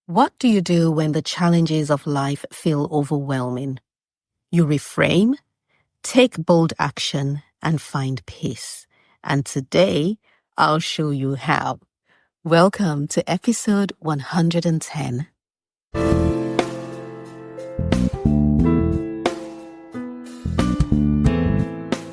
What do you do when the challenges of life feel overwhelming? You reframe, take bold action, and find peace. And today, I'll show you how. Welcome to episode 110.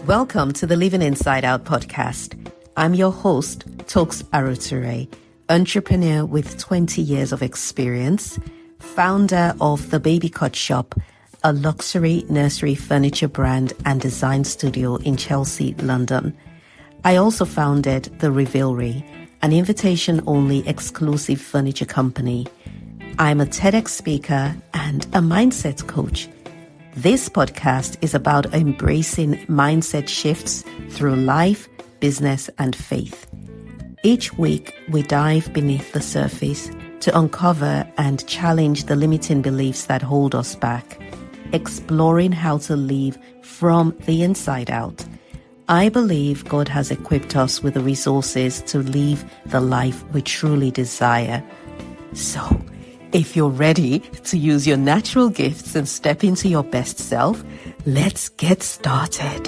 Welcome to the Living Inside Out podcast. I'm your host, Toks Aroture, entrepreneur with 20 years of experience, founder of The Baby Cut Shop, a luxury nursery furniture brand and design studio in Chelsea, London. I also founded The Revealery, an invitation-only exclusive furniture company. I'm a TEDx speaker and a mindset coach. This podcast is about embracing mindset shifts through life, business, and faith. Each week, we dive beneath the surface to uncover and challenge the limiting beliefs that hold us back, exploring how to live from the inside out. I believe God has equipped us with the resources to live the life we truly desire. So, if you're ready to use your natural gifts and step into your best self, let's get started.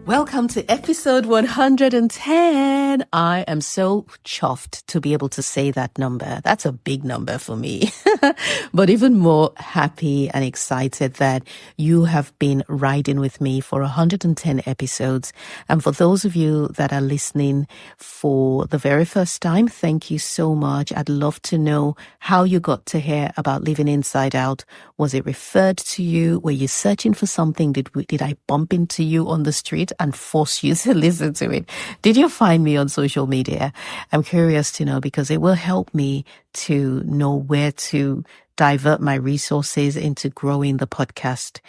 Welcome to episode 110. I am so chuffed to be able to say that number. That's a big number for me. But even more happy and excited that you have been riding with me for 110 episodes. And for those of you that are listening for the very first time, thank you so much. I'd love to know how you got to hear about Living Inside Out. Was it referred to you? Were you searching for something? Did I bump into you on the street and force you to listen to it? Did you find me on social media? I'm curious to know because it will help me to know where to divert my resources into growing the podcast.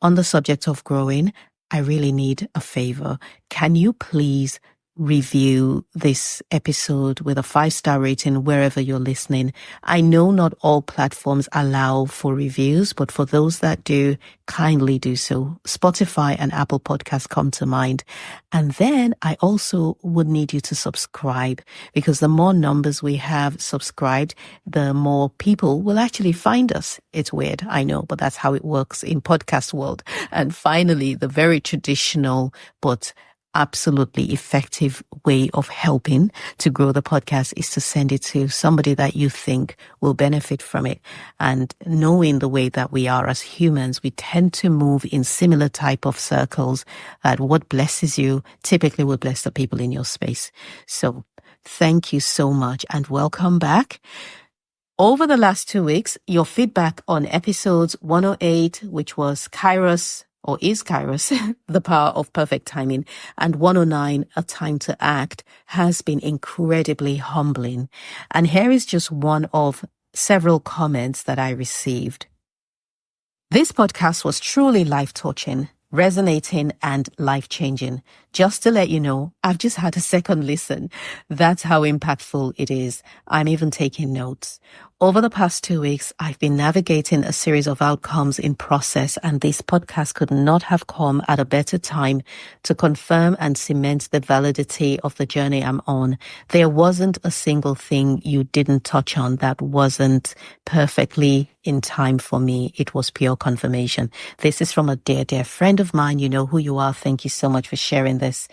On the subject of growing, I really need a favor. Can you please review this episode with a 5-star rating wherever you're listening? I know not all platforms allow for reviews, but for those that do, kindly do so. Spotify and Apple Podcasts come to mind. And then I also would need you to subscribe, because the more numbers we have subscribed, the more people will actually find us. It's weird, I know, but that's how it works in podcast world. And finally, the very traditional but absolutely effective way of helping to grow the podcast is to send it to somebody that you think will benefit from it. And knowing the way that we are as humans, we tend to move in similar type of circles, that what blesses you typically will bless the people in your space. So thank you so much and welcome back. Over the last 2 weeks, your feedback on episodes 108, which was Kairos, or is Kairos, the power of perfect timing, and 109, a time to act, has been incredibly humbling. And here is just one of several comments that I received. This podcast was truly life-touching, resonating, and life-changing. Just to let you know, I've just had a second listen. That's how impactful it is. I'm even taking notes. Over the past 2 weeks, I've been navigating a series of outcomes in process, and this podcast could not have come at a better time to confirm and cement the validity of the journey I'm on. There wasn't a single thing you didn't touch on that wasn't perfectly in time for me. It was pure confirmation. This is from a dear, dear friend of mine. You know who you are. Thank you so much for sharing this.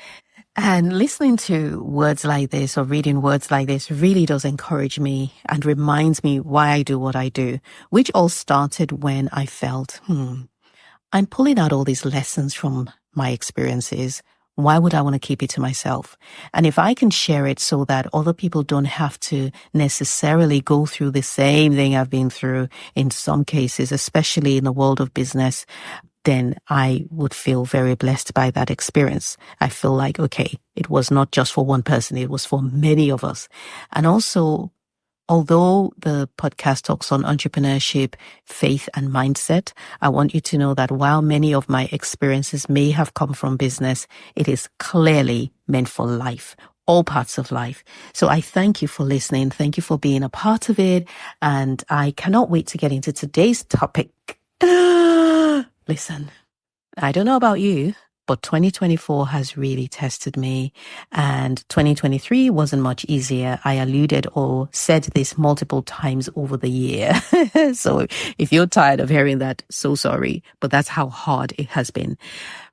And listening to words like this or reading words like this really does encourage me and reminds me why I do what I do, which all started when I felt, I'm pulling out all these lessons from my experiences. Why would I want to keep it to myself? And if I can share it so that other people don't have to necessarily go through the same thing I've been through in some cases, especially in the world of business, then I would feel very blessed by that experience. I feel like, okay, it was not just for one person, it was for many of us. And also, although the podcast talks on entrepreneurship, faith, and mindset, I want you to know that while many of my experiences may have come from business, it is clearly meant for life, all parts of life. So I thank you for listening. Thank you for being a part of it. And I cannot wait to get into today's topic. Listen, I don't know about you, But 2024 has really tested me, and 2023 wasn't much easier. I alluded or said this multiple times over the year. So if you're tired of hearing that, so sorry, but that's how hard it has been.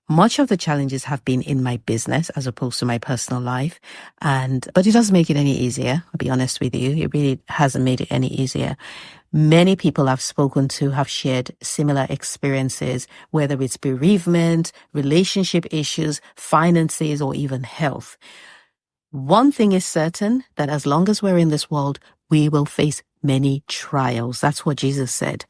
Much of the challenges have been in my business as opposed to my personal life. But it doesn't make it any easier. I'll be honest with you. It really hasn't made it any easier. Many people I've spoken to have shared similar experiences, whether it's bereavement, relationship issues, finances, or even health. One thing is certain, that as long as we're in this world, we will face many trials. That's what Jesus said.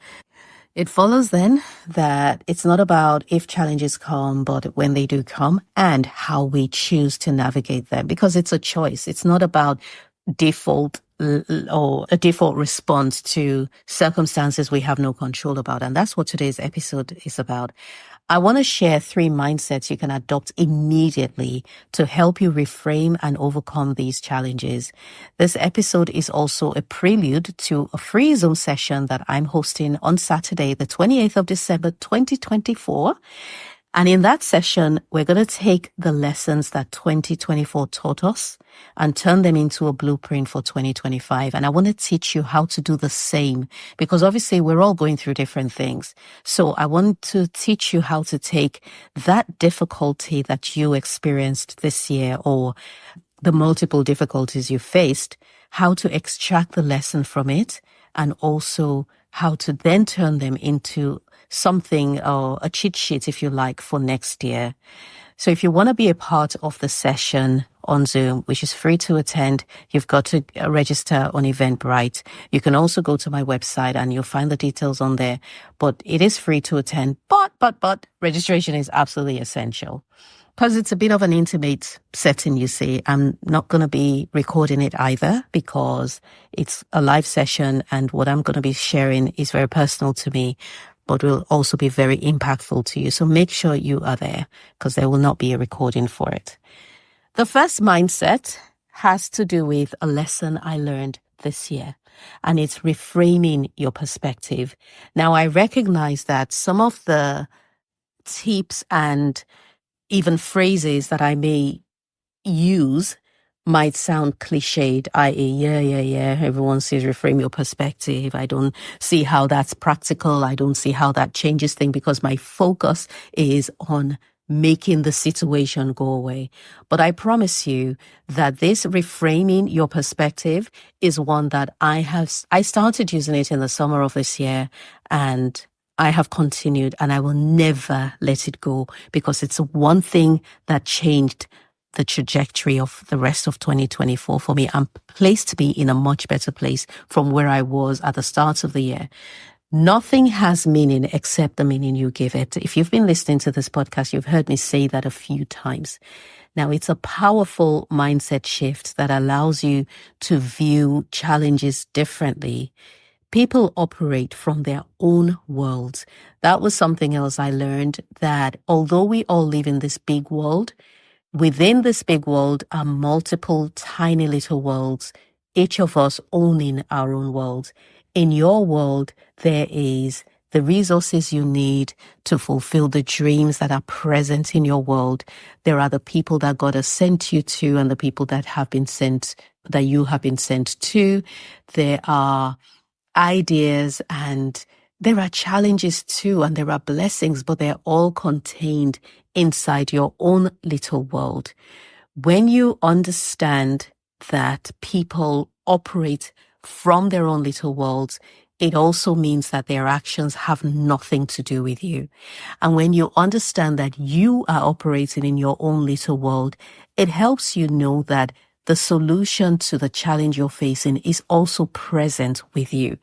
It follows then that it's not about if challenges come, but when they do come and how we choose to navigate them, because it's a choice. It's not about default or a default response to circumstances we have no control about. And that's what today's episode is about. I want to share 3 mindsets you can adopt immediately to help you reframe and overcome these challenges. This episode is also a prelude to a free Zoom session that I'm hosting on Saturday, the 28th of December, 2024. And in that session, we're going to take the lessons that 2024 taught us and turn them into a blueprint for 2025. And I want to teach you how to do the same, because obviously we're all going through different things. So I want to teach you how to take that difficulty that you experienced this year, or the multiple difficulties you faced, how to extract the lesson from it, and also how to then turn them into something, or a cheat sheet, if you like, for next year. So if you want to be a part of the session on Zoom, which is free to attend, you've got to register on Eventbrite. You can also go to my website and you'll find the details on there, but it is free to attend. But registration is absolutely essential, because it's a bit of an intimate setting, you see. I'm not going to be recording it either, because it's a live session and what I'm going to be sharing is very personal to me, but will also be very impactful to you. So make sure you are there, because there will not be a recording for it. The first mindset has to do with a lesson I learned this year, and it's reframing your perspective. Now, I recognize that some of the tips and even phrases that I may use might sound cliched, i.e., yeah, everyone says reframe your perspective. I don't see how that's practical. I don't see how that changes things, because my focus is on making the situation go away. But I promise you that this reframing your perspective is one that I started using it in the summer of this year, and I have continued, and I will never let it go, because it's one thing that changed the trajectory of the rest of 2024 for me. I'm placed to be in a much better place from where I was at the start of the year. Nothing has meaning except the meaning you give it. If you've been listening to this podcast, you've heard me say that a few times. Now, it's a powerful mindset shift that allows you to view challenges differently. People operate from their own worlds. That was something else I learned, that although we all live in this big world, within this big world are multiple tiny little worlds, each of us owning our own world. In your world, there is the resources you need to fulfill the dreams that are present in your world. There are the people that God has sent you to, and the people that you have been sent to. There are ideas, and there are challenges too, and there are blessings, but they're all contained inside your own little world. When you understand that people operate from their own little worlds, it also means that their actions have nothing to do with you. And when you understand that you are operating in your own little world, it helps you know that the solution to the challenge you're facing is also present with you.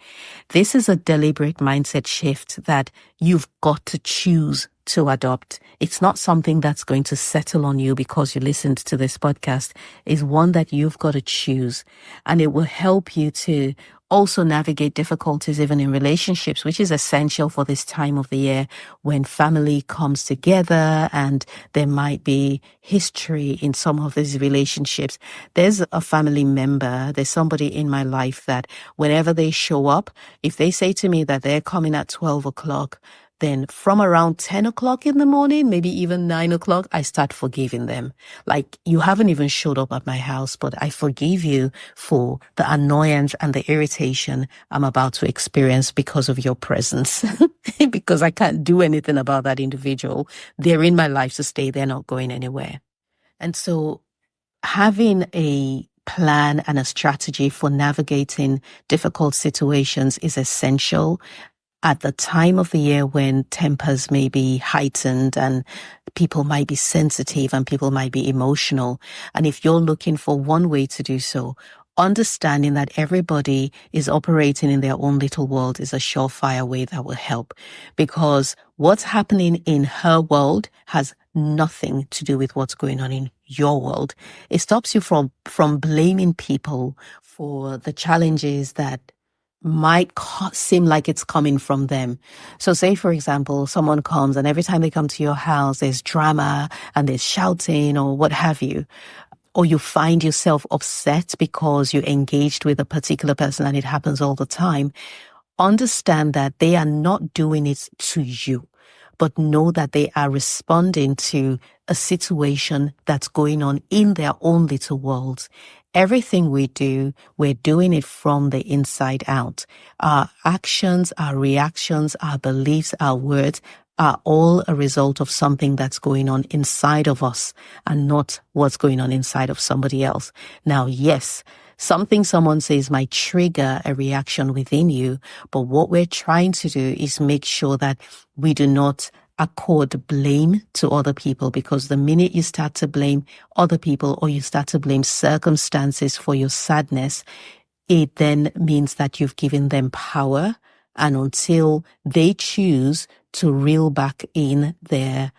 This is a deliberate mindset shift that you've got to choose to adopt. It's not something that's going to settle on you because you listened to this podcast. It's one that you've got to choose, and it will help you to also navigate difficulties even in relationships, which is essential for this time of the year when family comes together and there might be history in some of these relationships. There's a family member, there's somebody in my life that whenever they show up, if they say to me that they're coming at 12 o'clock, then from around 10 o'clock in the morning, maybe even 9 o'clock, I start forgiving them. Like, you haven't even showed up at my house, but I forgive you for the annoyance and the irritation I'm about to experience because of your presence. Because I can't do anything about that individual. They're in my life to stay. They're not going anywhere. And so having a plan and a strategy for navigating difficult situations is essential at the time of the year when tempers may be heightened and people might be sensitive and people might be emotional. And if you're looking for one way to do so, understanding that everybody is operating in their own little world is a surefire way that will help, because what's happening in her world has nothing to do with what's going on in your world. It stops you from blaming people for the challenges that might seem like it's coming from them. So say, for example, someone comes and every time they come to your house, there's drama and there's shouting or what have you. Or you find yourself upset because you engaged with a particular person and it happens all the time. Understand that they are not doing it to you, but know that they are responding to a situation that's going on in their own little worlds. Everything we do, we're doing it from the inside out. Our actions, our reactions, our beliefs, our words are all a result of something that's going on inside of us and not what's going on inside of somebody else. Now, yes, something someone says might trigger a reaction within you, but what we're trying to do is make sure that we do not accord blame to other people, because the minute you start to blame other people or you start to blame circumstances for your sadness, it then means that you've given them power. And until they choose to reel back in their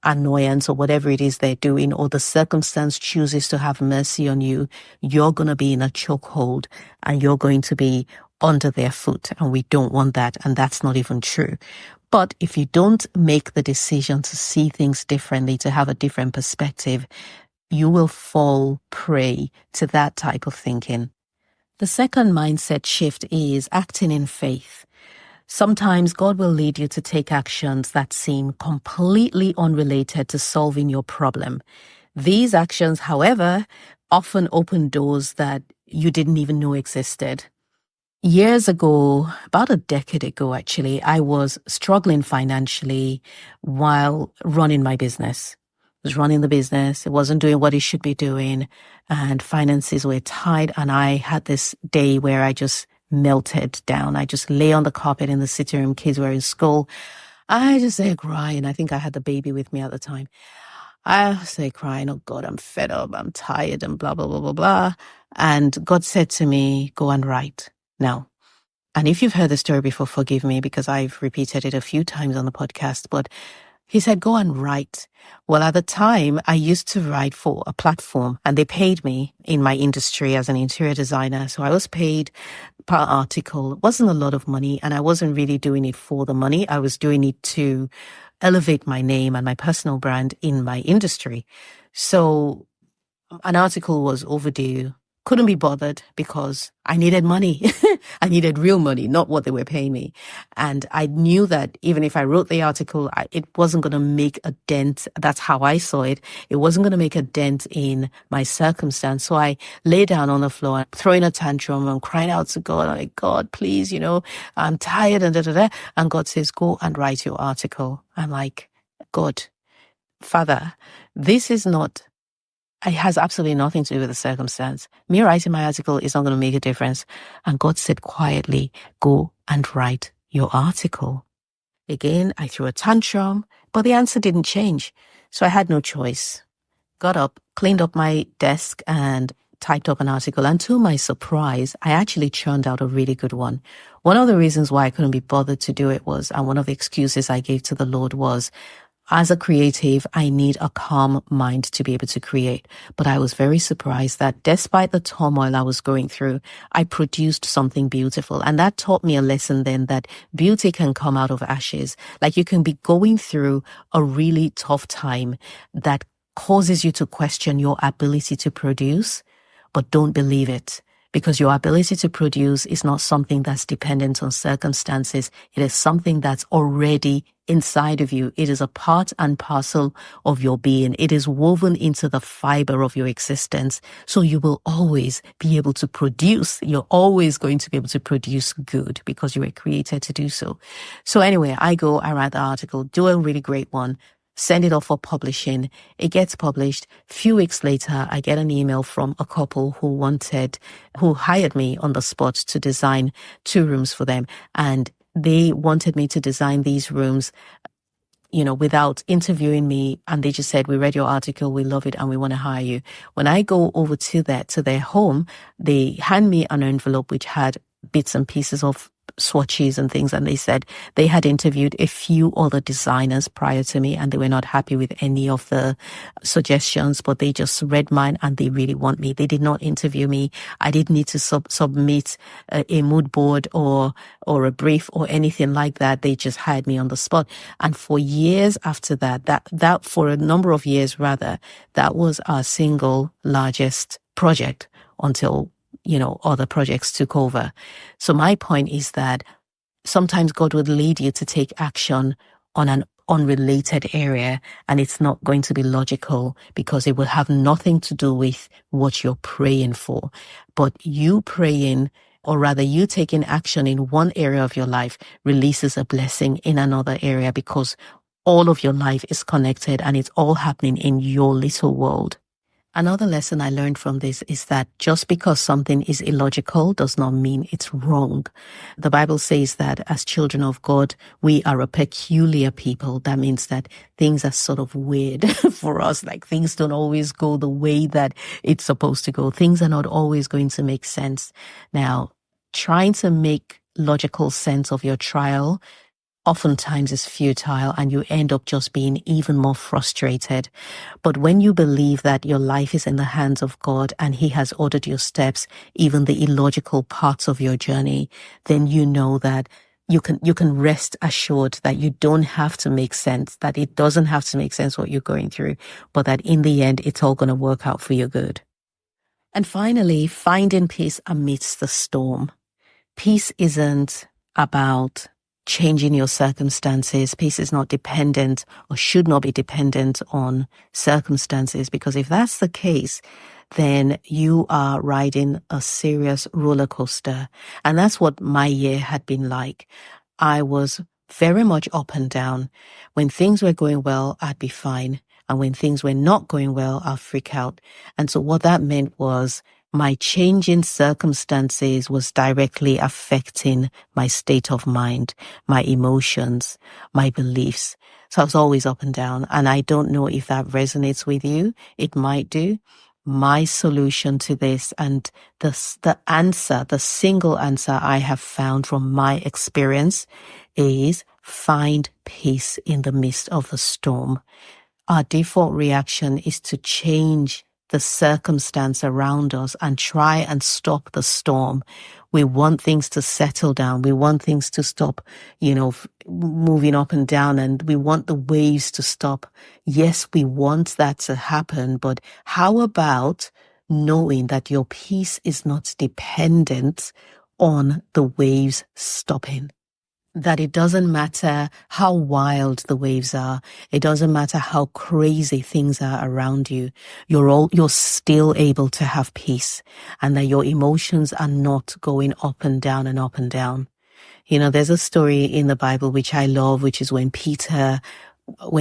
annoyance or whatever it is they're doing, or the circumstance chooses to have mercy on you, you're going to be in a chokehold and you're going to be under their foot. And we don't want that. And that's not even true. But if you don't make the decision to see things differently, to have a different perspective, you will fall prey to that type of thinking. The second mindset shift is acting in faith. Sometimes God will lead you to take actions that seem completely unrelated to solving your problem. These actions, however, often open doors that you didn't even know existed. Years ago, about a decade ago actually, I was struggling financially while running my business. I was running the business. It wasn't doing what it should be doing, and finances were tight. And I had this day where I just melted down. I just lay on the carpet in the sitting room. Kids were in school. I just started crying. I think I had the baby with me at the time. I started crying, oh God, I'm fed up. I'm tired and blah, blah, blah, blah, blah. And God said to me, go and write. Now, and if you've heard the story before, forgive me because I've repeated it a few times on the podcast, but he said, go and write. Well, at the time, I used to write for a platform and they paid me in my industry as an interior designer. So I was paid per article. It wasn't a lot of money, and I wasn't really doing it for the money. I was doing it to elevate my name and my personal brand in my industry. So an article was overdue. Couldn't be bothered because I needed money. I needed real money, not what they were paying me. And I knew that even if I wrote the article, it wasn't going to make a dent. That's how I saw it. It wasn't going to make a dent in my circumstance. So I lay down on the floor, throwing a tantrum and crying out to God. I'm like, God, please, I'm tired and da, da, da. And God says, go and write your article. I'm like, God, Father, this is not... It has absolutely nothing to do with the circumstance. Me writing my article is not going to make a difference. And God said quietly, go and write your article. Again, I threw a tantrum, but the answer didn't change. So I had no choice. Got up, cleaned up my desk and typed up an article. And to my surprise, I actually churned out a really good one. One of the reasons why I couldn't be bothered to do it was, and one of the excuses I gave to the Lord was, as a creative, I need a calm mind to be able to create. But I was very surprised that despite the turmoil I was going through, I produced something beautiful. And that taught me a lesson then that beauty can come out of ashes. Like you can be going through a really tough time that causes you to question your ability to produce, but don't believe it. because your ability to produce is not something that's dependent on circumstances. It is something that's already inside of you. It is a part and parcel of your being. It is woven into the fiber of your existence. So you will always be able to produce. You're always going to be able to produce good because you were created to do so. So anyway, I write the article, do a really great one, send it off for publishing. It gets published. A few weeks later, I get an email from a couple who hired me on the spot to design 2 rooms for them. And they wanted me to design these rooms, without interviewing me. And they just said, we read your article, we love it, and we want to hire you. When I go over to their home, they hand me an envelope which had bits and pieces of swatches and things, and they said they had interviewed a few other designers prior to me and they were not happy with any of the suggestions, but they just read mine and they really want me. They did not interview me. I didn't need to submit a mood board or a brief or anything like that. They just hired me on the spot. And for years after that for a number of years rather, that was our single largest project until other projects took over. So my point is that sometimes God would lead you to take action on an unrelated area, and it's not going to be logical because it will have nothing to do with what you're praying for. But you praying, or rather you taking action in one area of your life, releases a blessing in another area because all of your life is connected and it's all happening in your little world. Another lesson I learned from this is that just because something is illogical does not mean it's wrong. The Bible says that as children of God, we are a peculiar people. That means that things are sort of weird for us. Like things don't always go the way that it's supposed to go. Things are not always going to make sense. Now, trying to make logical sense of your trial oftentimes is futile and you end up just being even more frustrated. But when you believe that your life is in the hands of God and He has ordered your steps, even the illogical parts of your journey, then you know that you can rest assured that you don't have to make sense, that it doesn't have to make sense what you're going through, but that in the end, it's all going to work out for your good. And finally, finding peace amidst the storm. Peace isn't about changing your circumstances. Peace is not dependent or should not be dependent on circumstances, because if that's the case, then you are riding a serious roller coaster. And that's what my year had been like. I was very much up and down. When things were going well, I'd be fine. And when things were not going well, I'll freak out. And so what that meant was my changing circumstances was directly affecting my state of mind, my emotions, my beliefs. So I was always up and down. And I don't know if that resonates with you. It might do. My solution to this, and the single answer I have found from my experience, is find peace in the midst of the storm. Our default reaction is to change the circumstance around us and try and stop the storm. We want things to settle down. We want things to stop, moving up and down, and we want the waves to stop. Yes, we want that to happen, but how about knowing that your peace is not dependent on the waves stopping? That it doesn't matter how wild the waves are. It doesn't matter how crazy things are around you. You're still able to have peace, and that your emotions are not going up and down and up and down. There's a story in the Bible which I love, which is when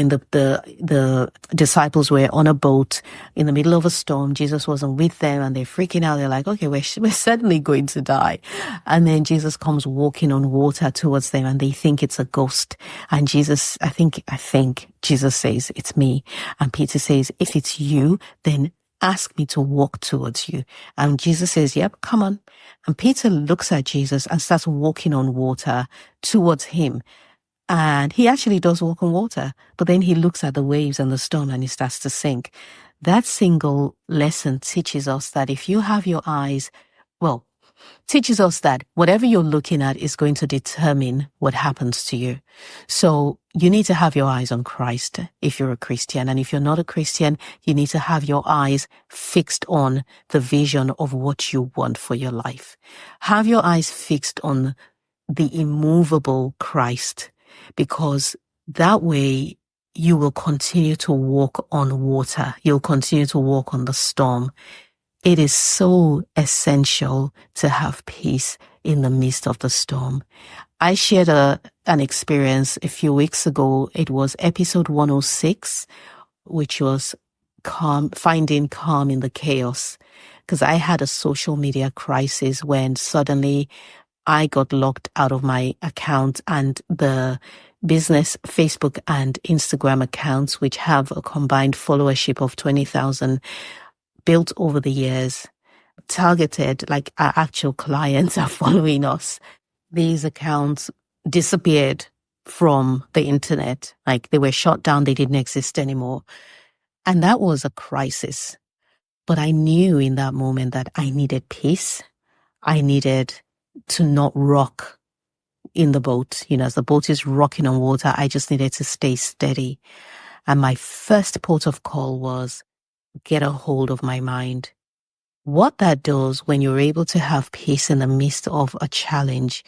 the disciples were on a boat in the middle of a storm. Jesus wasn't with them and they're freaking out. They're like, okay, we're certainly going to die. And then Jesus comes walking on water towards them and they think it's a ghost. And Jesus, I think Jesus says, it's me. And Peter says, if it's you, then ask me to walk towards you. And Jesus says, yep, come on. And Peter looks at Jesus and starts walking on water towards him. And he actually does walk on water, but then he looks at the waves and the storm and he starts to sink. That single lesson teaches us that if you have your eyes, teaches us that whatever you're looking at is going to determine what happens to you. So you need to have your eyes on Christ if you're a Christian. And if you're not a Christian, you need to have your eyes fixed on the vision of what you want for your life. Have your eyes fixed on the immovable Christ, because that way you will continue to walk on water. You'll continue to walk on the storm. It is so essential to have peace in the midst of the storm. I shared an experience a few weeks ago. It was episode 106, which was finding calm in the chaos. Because I had a social media crisis when suddenly I got locked out of my account, and the business Facebook and Instagram accounts, which have a combined followership of 20,000, built over the years, targeted, like our actual clients are following us. These accounts disappeared from the internet. Like, they were shut down. They didn't exist anymore. And that was a crisis. But I knew in that moment that I needed peace. I needed to not rock in the boat. As the boat is rocking on water, I just needed to stay steady. And my first port of call was get a hold of my mind. What that does when you're able to have peace in the midst of a challenge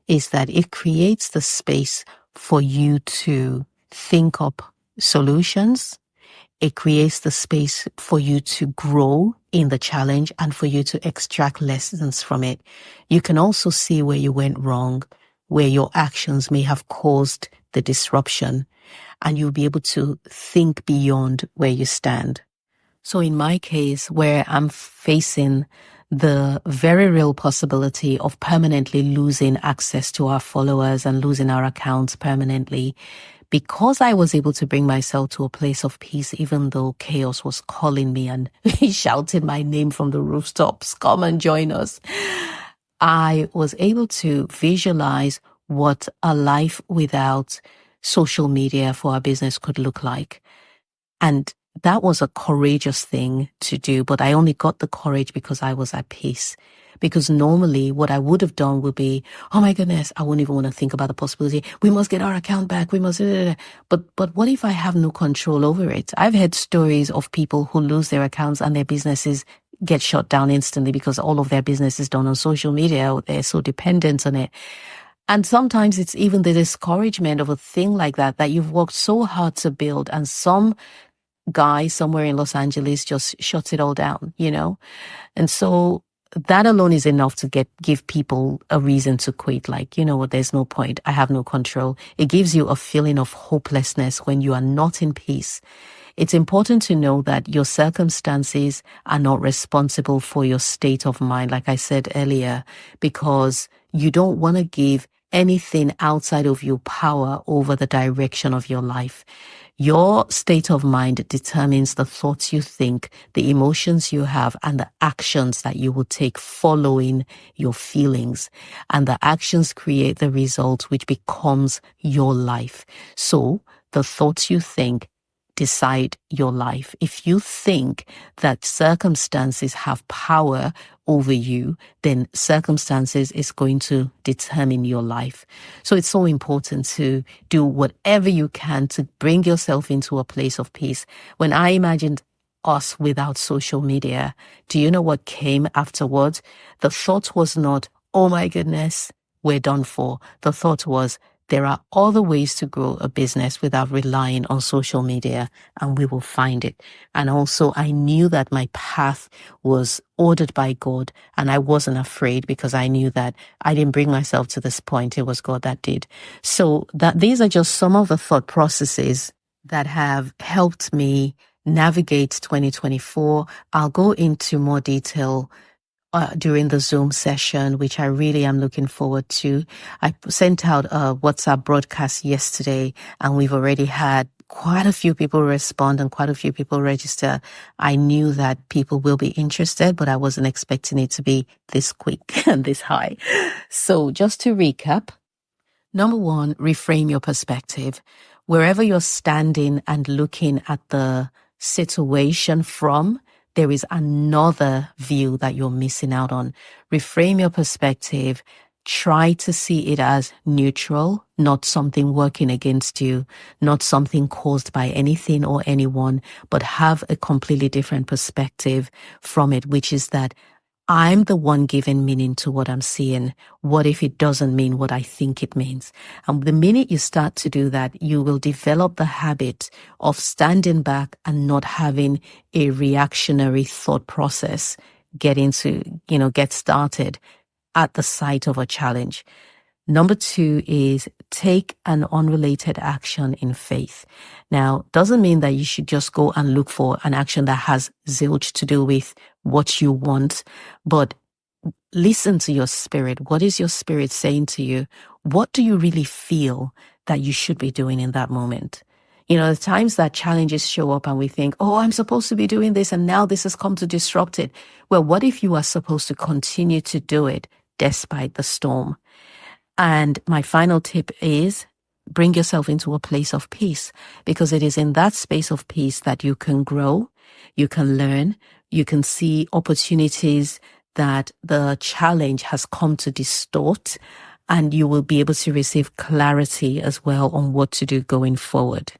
is that it creates the space for you to think up solutions. It creates the space for you to grow in the challenge and for you to extract lessons from it. You can also see where you went wrong, where your actions may have caused the disruption, and you'll be able to think beyond where you stand. So in my case, where I'm facing the very real possibility of permanently losing access to our followers and losing our accounts permanently, because I was able to bring myself to a place of peace, even though chaos was calling me and he shouted my name from the rooftops, come and join us, I was able to visualize what a life without social media for our business could look like. And that was a courageous thing to do, but I only got the courage because I was at peace. Because normally what I would have done would be, oh my goodness, I wouldn't even want to think about the possibility. We must get our account back. We must, but what if I have no control over it? I've heard stories of people who lose their accounts and their businesses get shut down instantly because all of their business is done on social media. They're so dependent on it. And sometimes it's even the discouragement of a thing like that you've worked so hard to build, and some guy somewhere in Los Angeles just shuts it all down, And so that alone is enough to give people a reason to quit. Like, there's no point. I have no control. It gives you a feeling of hopelessness when you are not in peace. It's important to know that your circumstances are not responsible for your state of mind, like I said earlier, because you don't want to give anything outside of your power over the direction of your life. Your state of mind determines the thoughts you think, the emotions you have, and the actions that you will take following your feelings. And the actions create the result, which becomes your life. So the thoughts you think decide your life. If you think that circumstances have power over you, then circumstances is going to determine your life. So it's so important to do whatever you can to bring yourself into a place of peace. When I imagined us without social media, do you know what came afterwards? The thought was not, oh my goodness, we're done for. The thought was, there are other ways to grow a business without relying on social media, and we will find it. And also, I knew that my path was ordered by God, and I wasn't afraid because I knew that I didn't bring myself to this point. It was God that did. So these are just some of the thought processes that have helped me navigate 2024. I'll go into more detail during the Zoom session, which I really am looking forward to. I sent out a WhatsApp broadcast yesterday, and we've already had quite a few people respond and quite a few people register. I knew that people will be interested, but I wasn't expecting it to be this quick and this high. So just to recap, number one, reframe your perspective. Wherever you're standing and looking at the situation from, there is another view that you're missing out on. Reframe your perspective. Try to see it as neutral, not something working against you, not something caused by anything or anyone, but have a completely different perspective from it, which is that I'm the one giving meaning to what I'm seeing. What if it doesn't mean what I think it means? And the minute you start to do that, you will develop the habit of standing back and not having a reactionary thought process get started at the sight of a challenge. Number 2 is take an unrelated action in faith. Now, doesn't mean that you should just go and look for an action that has zilch to do with what you want, but listen to your spirit. What is your spirit saying to you? What do you really feel that you should be doing in that moment? The times that challenges show up and we think, oh, I'm supposed to be doing this and now this has come to disrupt it. Well, what if you are supposed to continue to do it despite the storm? And my final tip is bring yourself into a place of peace, because it is in that space of peace that you can grow, you can learn, you can see opportunities that the challenge has come to distort, and you will be able to receive clarity as well on what to do going forward.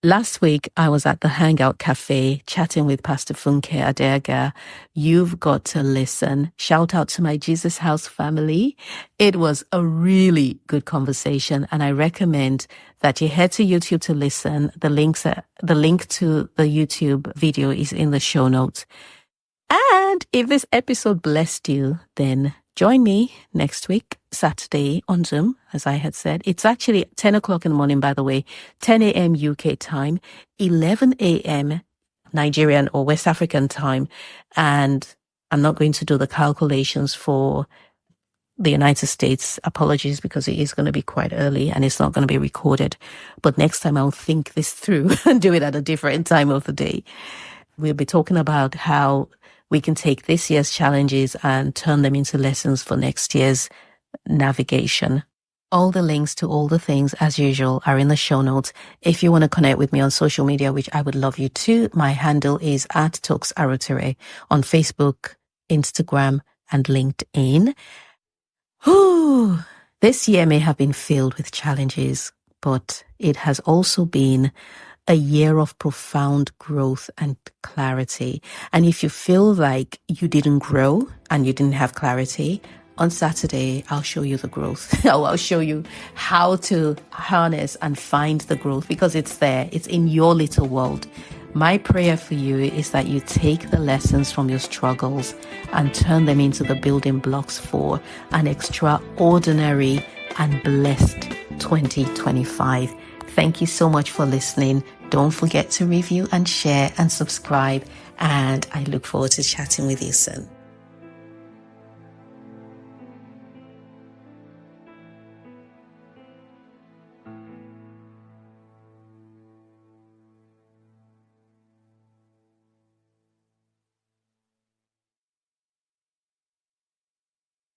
Last week, I was at the Hangout Cafe chatting with Pastor Funke Adega. You've got to listen. Shout out to my Jesus House family. It was a really good conversation, and I recommend that you head to YouTube to listen. The link to the YouTube video is in the show notes. And if this episode blessed you, then join me next week, Saturday, on Zoom, as I had said. It's actually 10 o'clock in the morning, by the way, 10 a.m. UK time, 11 a.m. Nigerian or West African time. And I'm not going to do the calculations for the United States. Apologies, because it is going to be quite early and it's not going to be recorded. But next time I'll think this through and do it at a different time of the day. We'll be talking about how we can take this year's challenges and turn them into lessons for next year's navigation. All the links to all the things, as usual, are in the show notes. If you want to connect with me on social media, which I would love you to, my handle is @TalksArotere on Facebook, Instagram, and LinkedIn. This year may have been filled with challenges, but it has also been a year of profound growth and clarity. And if you feel like you didn't grow and you didn't have clarity, on Saturday, I'll show you the growth. I'll show you how to harness and find the growth, because it's there. It's in your little world. My prayer for you is that you take the lessons from your struggles and turn them into the building blocks for an extraordinary and blessed 2025. Thank you so much for listening. Don't forget to review and share and subscribe. And I look forward to chatting with you soon.